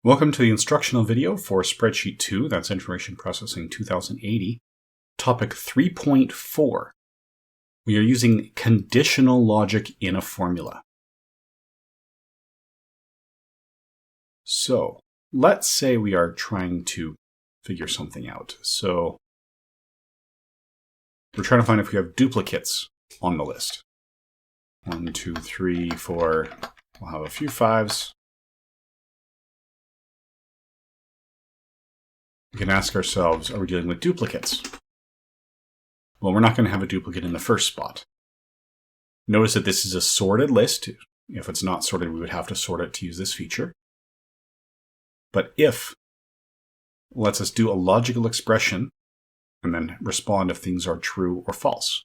Welcome to the instructional video for Spreadsheet 2, that's Information Processing 2080, topic 3.4. We are using conditional logic in a formula. So, let's say we are trying to figure something out. So, we're trying to find if we have duplicates on the list. 1, 2, 3, 4, we'll have a few 5s. We can ask ourselves, are we dealing with duplicates? Well, we're not going to have a duplicate in the first spot. Notice that this is a sorted list. If it's not sorted, we would have to sort it to use this feature. But if lets us do a logical expression and then respond if things are true or false.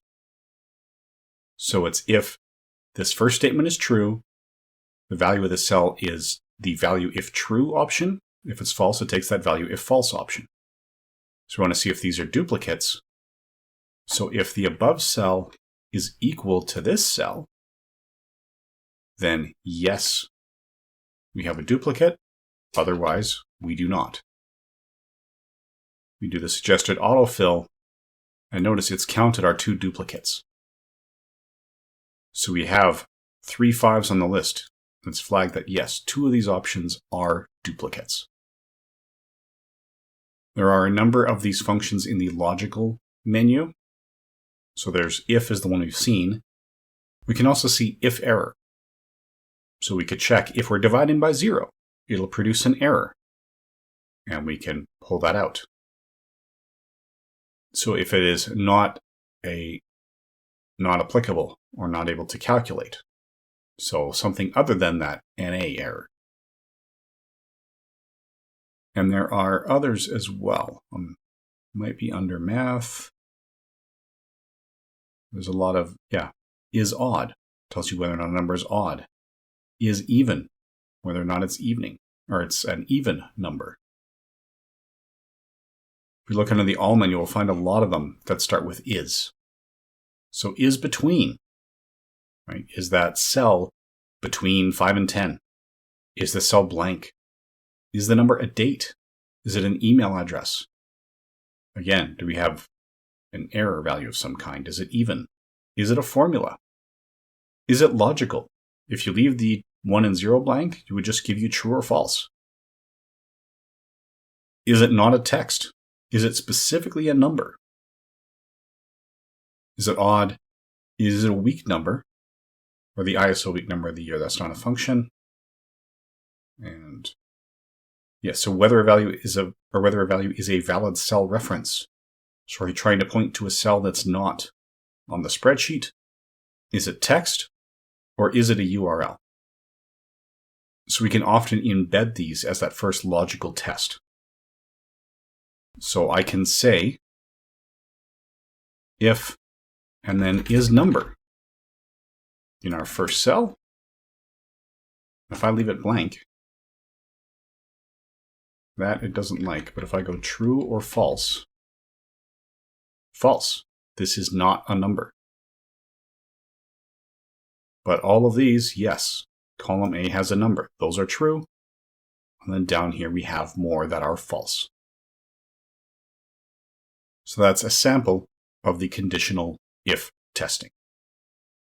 So it's if this first statement is true, the value of the cell is the value if true option. If it's false, it takes that value if false option. So we want to see if these are duplicates. So if the above cell is equal to this cell, then yes, we have a duplicate. Otherwise, we do not. We do the suggested autofill, and notice it's counted our 2 duplicates. So we have 3 5s on the list. Let's flag that yes, 2 of these options are duplicates. There are a number of these functions in the logical menu. So there's if is the one we've seen. We can also see if error. So we could check if we're dividing by 0, it'll produce an error. And we can pull that out. So if it is not applicable or not able to calculate. So something other than that NA error. And there are others as well. Might be under math. There's a lot of, is odd. Tells you whether or not a number is odd. Is even, whether or not it's evening, or it's an even number. If we look under the all menu, we'll find a lot of them that start with is. So is between, right? Is that cell between 5 and 10? Is the cell blank? Is the number a date? Is it an email address? Again, do we have an error value of some kind? Is it even? Is it a formula? Is it logical? If you leave the 1 and 0 blank, it would just give you true or false. Is it not a text? Is it specifically a number? Is it odd? Is it a week number? Or the ISO week number of the year? That's not a function. And yes, so whether a value is a valid cell reference. So are you trying to point to a cell that's not on the spreadsheet? Is it text or is it a URL? So we can often embed these as that first logical test. So I can say if and then is number in our first cell. If I leave it blank, that it doesn't like. But if I go true or false, false. This is not a number. But all of these, yes. Column A has a number. Those are true. And then down here we have more that are false. So that's a sample of the conditional if testing.